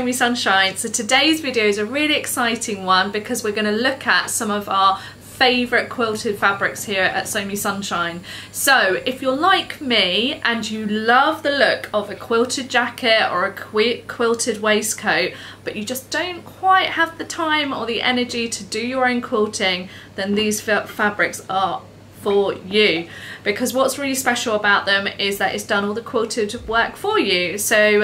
Somi Sunshine. So today's video is a really exciting one because we're going to look at some of our favourite quilted fabrics here at Somi Sunshine. So if you're like me and you love the look of a quilted jacket or a quilted waistcoat, but you just don't quite have the time or the energy to do your own quilting, then these fabrics are for you, because what's really special about them is that it's done all the quilted work for you. So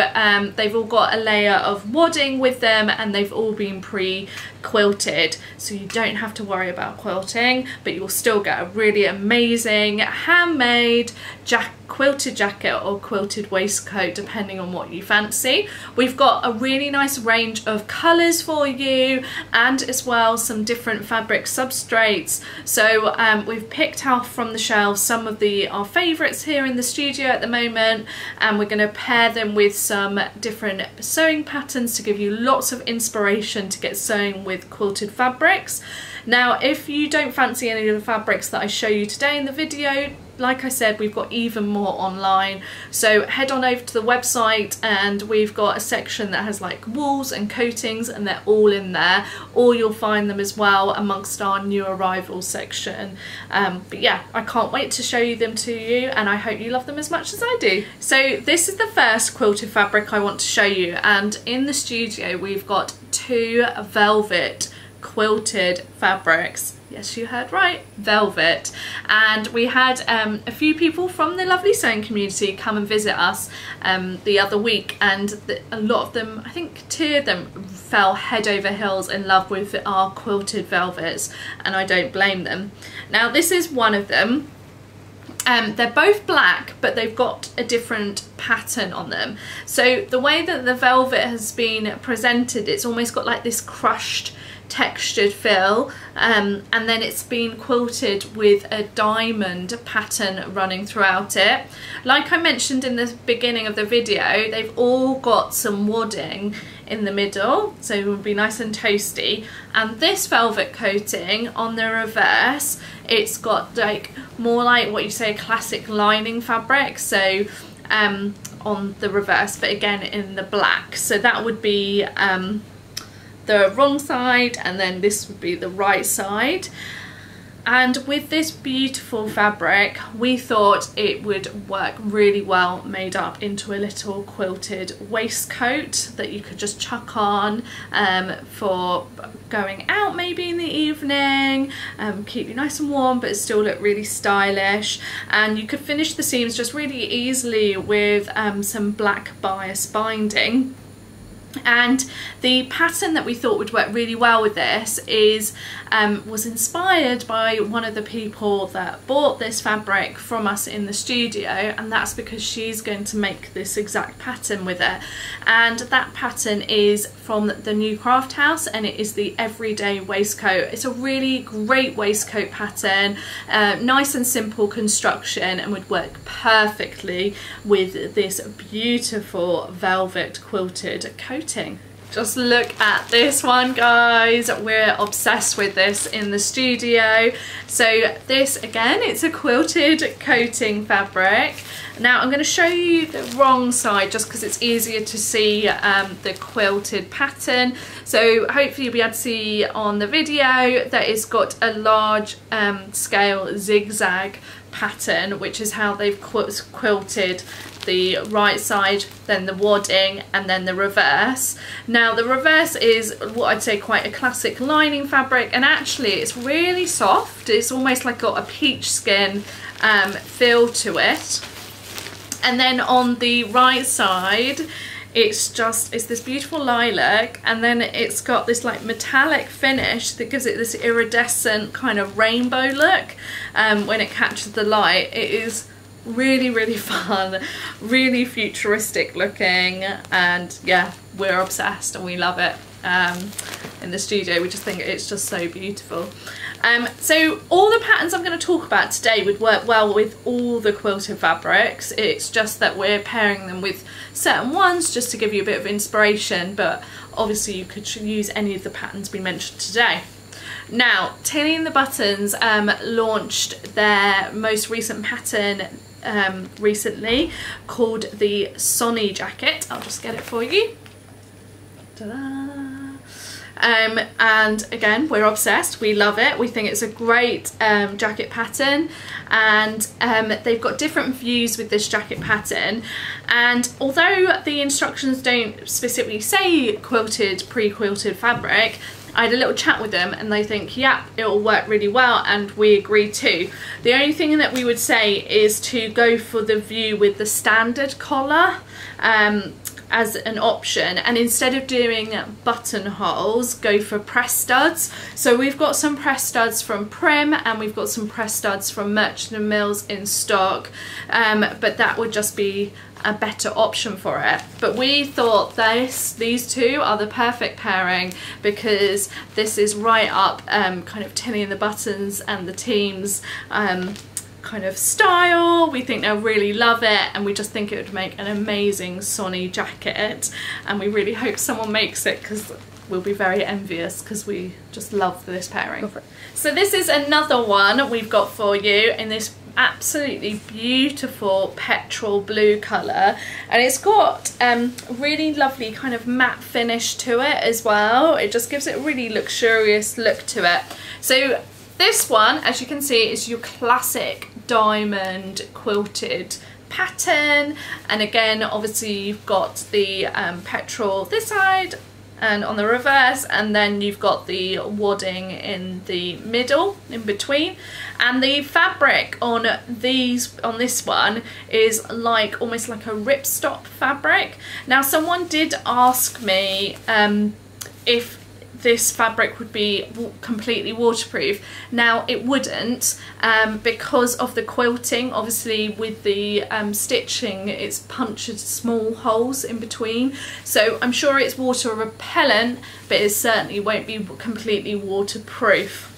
they've all got a layer of wadding with them and they've all been pre-quilted, so you don't have to worry about quilting, but you'll still get a really amazing handmade quilted jacket or quilted waistcoat depending on what you fancy. We've got a really nice range of colours for you, and as well some different fabric substrates. So we've picked out from the shelves some of our favourites here in the studio at the moment, and we're going to pair them with some different sewing patterns to give you lots of inspiration to get sewing with quilted fabrics. Now if you don't fancy any of the fabrics that I show you today in the video, like I said, we've got even more online, so head on over to the website and we've got a section that has like wools and coatings, and they're all in there, or you'll find them as well amongst our new arrivals section. But yeah, I can't wait to show you them to you, and I hope you love them as much as I do. So this is the first quilted fabric I want to show you, and in the studio we've got two velvet quilted fabrics. Yes, you heard right, velvet. And we had a few people from the lovely sewing community come and visit us the other week, and a lot of them, I think 2 of them, fell head over heels in love with our quilted velvets, and I don't blame them. Now this is one of them. They're both black, but they've got a different pattern on them. So the way that the velvet has been presented, it's almost got like this crushed textured fill, and then it's been quilted with a diamond pattern running throughout it. Like I mentioned in the beginning of the video, they've all got some wadding in the middle, so it will be nice and toasty. And this velvet coating on the reverse, it's got like more like what you say a classic lining fabric, so on the reverse, but again in the black. So that would be the wrong side, and then this would be the right side. And with this beautiful fabric, we thought it would work really well made up into a little quilted waistcoat that you could just chuck on for going out maybe in the evening, keep you nice and warm but still look really stylish. And you could finish the seams just really easily with some black bias binding. And the pattern that we thought would work really well with this was inspired by one of the people that bought this fabric from us in the studio, and that's because she's going to make this exact pattern with it. And that pattern is from the new craft house, and it is the everyday waistcoat. It's a really great waistcoat pattern, nice and simple construction, and would work perfectly with this beautiful velvet quilted coat. Just look at this one, guys. We're obsessed with this in the studio. So this, again, it's a quilted coating fabric. Now I'm going to show you the wrong side just because it's easier to see the quilted pattern. So hopefully you'll be able to see on the video that it's got a large scale zigzag pattern, which is how they've quilted the right side, then the wadding, and then the reverse. Now the reverse is what I'd say quite a classic lining fabric, and actually it's really soft. It's almost like got a peach skin feel to it. And then on the right side, it's this beautiful lilac, and then it's got this like metallic finish that gives it this iridescent kind of rainbow look when it catches the light. It is really, really fun, really futuristic looking, and yeah, we're obsessed and we love it in the studio. We just think it's just so beautiful. So all the patterns I'm going to talk about today would work well with all the quilted fabrics. It's just that we're pairing them with certain ones just to give you a bit of inspiration, but obviously you could use any of the patterns we mentioned today. Now, Tilly and the Buttons launched their most recent pattern recently, called the Sonny jacket. I'll just get it for you. And again, we're obsessed, we love it, we think it's a great jacket pattern, and they've got different views with this jacket pattern. And although the instructions don't specifically say quilted, pre-quilted fabric, I had a little chat with them and they think, yeah, it'll work really well, and we agree too. The only thing that we would say is to go for the view with the standard collar as an option, and instead of doing buttonholes, go for press studs. So we've got some press studs from Prim and we've got some press studs from Merchant & Mills in stock, but that would just be a better option for it. But we thought these two are the perfect pairing, because this is right up kind of Tilly and the Buttons and the team's kind of style. We think they'll really love it, and we just think it would make an amazing Sonny jacket, and we really hope someone makes it, because we'll be very envious, because we just love this pairing. So this is another one we've got for you in this absolutely beautiful petrol blue colour, and it's got really lovely kind of matte finish to it as well. It just gives it a really luxurious look to it. So this one, as you can see, is your classic diamond quilted pattern, and again obviously you've got the petrol this side and on the reverse, and then you've got the wadding in the middle in between, and the fabric on this one is like almost like a ripstop fabric. Now someone did ask me if this fabric would be completely waterproof. Now it wouldn't, because of the quilting. Obviously with the stitching, it's punctured small holes in between, so I'm sure it's water repellent, but it certainly won't be completely waterproof.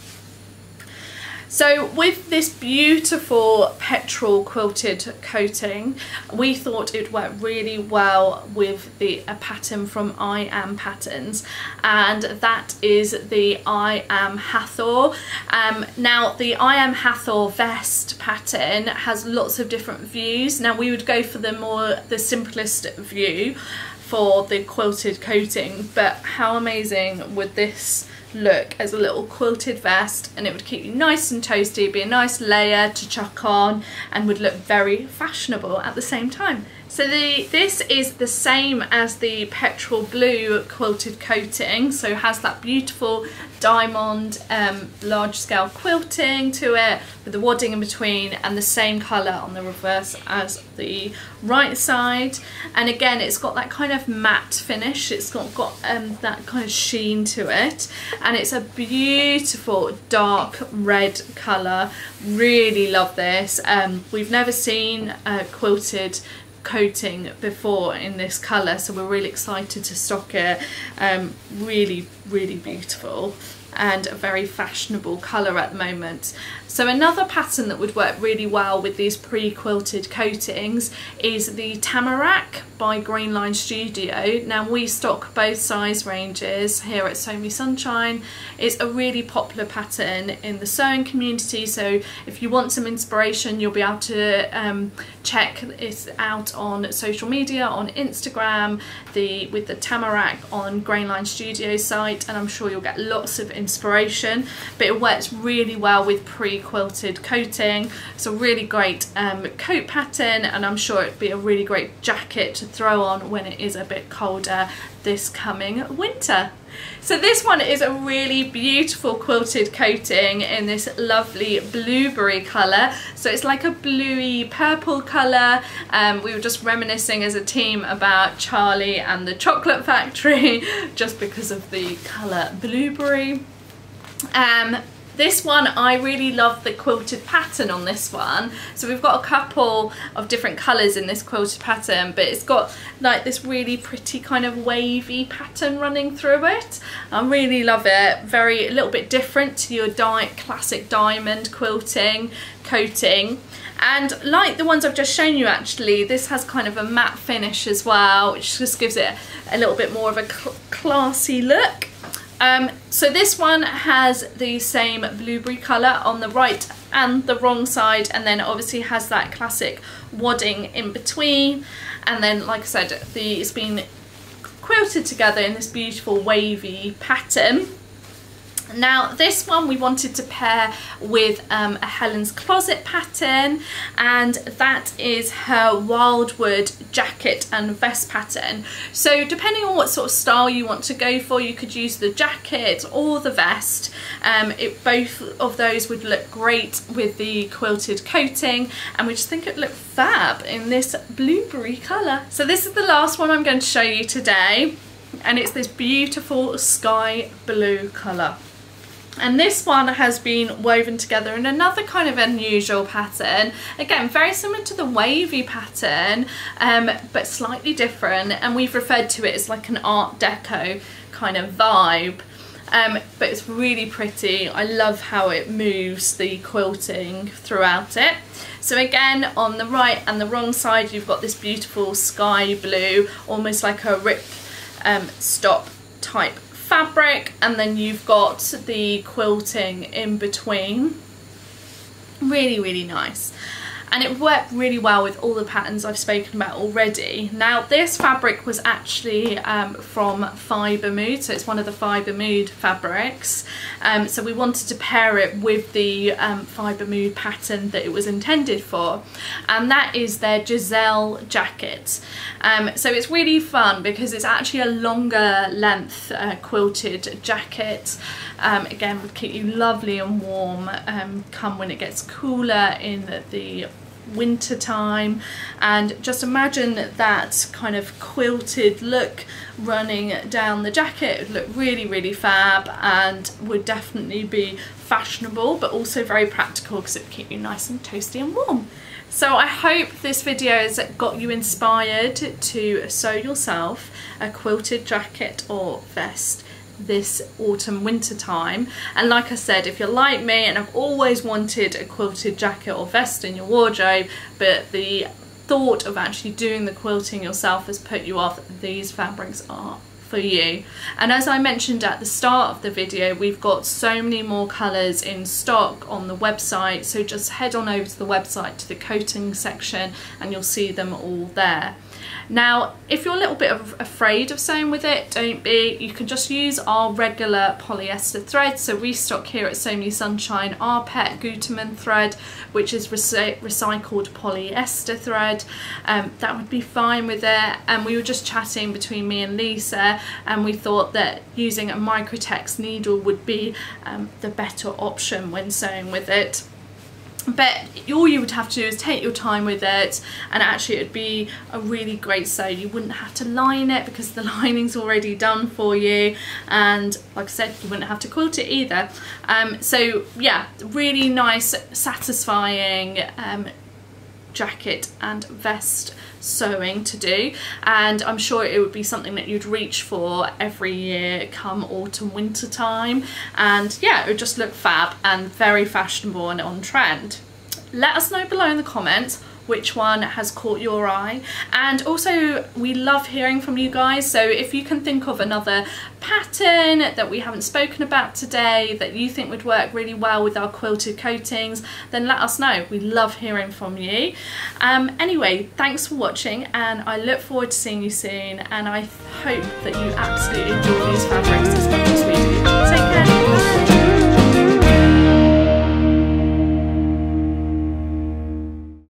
So with this beautiful petrol quilted coating, we thought it would work really well with a pattern from I Am Patterns, and that is the I Am Hathor. Now the I Am Hathor vest pattern has lots of different views. Now we would go for the simplest view for the quilted coating, but how amazing would this look as a little quilted vest, and it would keep you nice and toasty, be a nice layer to chuck on, and would look very fashionable at the same time. So this is the same as the petrol blue quilted coating, so it has that beautiful diamond large scale quilting to it with the wadding in between, and the same colour on the reverse as the right side. And again, it's got that kind of matte finish, it's got that kind of sheen to it, and it's a beautiful dark red colour. Really love this. We've never seen quilted coating before in this colour, so we're really excited to stock it. Really beautiful and a very fashionable colour at the moment. So another pattern that would work really well with these pre-quilted coatings is the Tamarack by Grainline Studio. Now we stock both size ranges here at Sew Me Sunshine. It's a really popular pattern in the sewing community, so if you want some inspiration, you'll be able to check it out on social media, on Instagram, with the Tamarack on Grainline Studio site, and I'm sure you'll get lots of inspiration. But it works really well with pre-quilted coating. It's a really great coat pattern, and I'm sure it'd be a really great jacket to throw on when it is a bit colder this coming winter. So this one is a really beautiful quilted coating in this lovely blueberry colour. So it's like a bluey purple colour. We were just reminiscing as a team about Charlie and the Chocolate Factory just because of the colour blueberry. This one, I really love the quilted pattern on this one. So we've got a couple of different colours in this quilted pattern, but it's got like this really pretty kind of wavy pattern running through it. I really love it. A little bit different to your classic diamond quilting coating. And like the ones I've just shown you, actually, this has kind of a matte finish as well, which just gives it a little bit more of a classy look. So this one has the same blueberry colour on the right and the wrong side, and then obviously has that classic wadding in between, and then like I said, it's been quilted together in this beautiful wavy pattern. Now this one we wanted to pair with a Helen's Closet pattern, and that is her Wildwood jacket and vest pattern. So depending on what sort of style you want to go for, you could use the jacket or the vest. Both of those would look great with the quilted coating, and we just think it looked fab in this blueberry colour. So this is the last one I'm going to show you today, and it's this beautiful sky blue colour. And this one has been woven together in another kind of unusual pattern. Again, very similar to the wavy pattern, but slightly different. And we've referred to it as like an Art Deco kind of vibe. But it's really pretty. I love how it moves the quilting throughout it. So again, on the right and the wrong side, you've got this beautiful sky blue, almost like a rip stop type fabric, and then you've got the quilting in between. Really, really nice. And it worked really well with all the patterns I've spoken about already. Now this fabric was actually from Fibre Mood, so it's one of the Fibre Mood fabrics. So we wanted to pair it with the Fibre Mood pattern that it was intended for, and that is their Giselle jacket. So it's really fun because it's actually a longer length quilted jacket. Again, would keep you lovely and warm come when it gets cooler in the winter time. And just imagine that kind of quilted look running down the jacket. It would look really, really fab, and would definitely be fashionable, but also very practical because it would keep you nice and toasty and warm. So I hope this video has got you inspired to sew yourself a quilted jacket or vest this autumn winter time. And like I said, if you're like me and have always wanted a quilted jacket or vest in your wardrobe, but the thought of actually doing the quilting yourself has put you off, these fabrics are for you. And as I mentioned at the start of the video, we've got so many more colours in stock on the website, so just head on over to the website to the coating section and you'll see them all there. Now, if you're a little bit afraid of sewing with it, don't be. You can just use our regular polyester thread. So we stock here at Sew Me Sunshine our pet Gutermann thread, which is recycled polyester thread. That would be fine with it. And we were just chatting between me and Lisa, and we thought that using a Microtex needle would be the better option when sewing with it. But all you would have to do is take your time with it, and actually it would be a really great sew. You wouldn't have to line it because the lining's already done for you, and like I said, you wouldn't have to quilt it either. So yeah, really nice, satisfying jacket and vest sewing to do, and I'm sure it would be something that you'd reach for every year come autumn winter time. And yeah, it would just look fab and very fashionable and on trend. Let us know below in the comments which one has caught your eye, and also we love hearing from you guys. So if you can think of another pattern that we haven't spoken about today that you think would work really well with our quilted coatings, then let us know. We love hearing from you. Anyway, thanks for watching, and I look forward to seeing you soon, and I hope that you absolutely enjoy these fabrics as much as we do.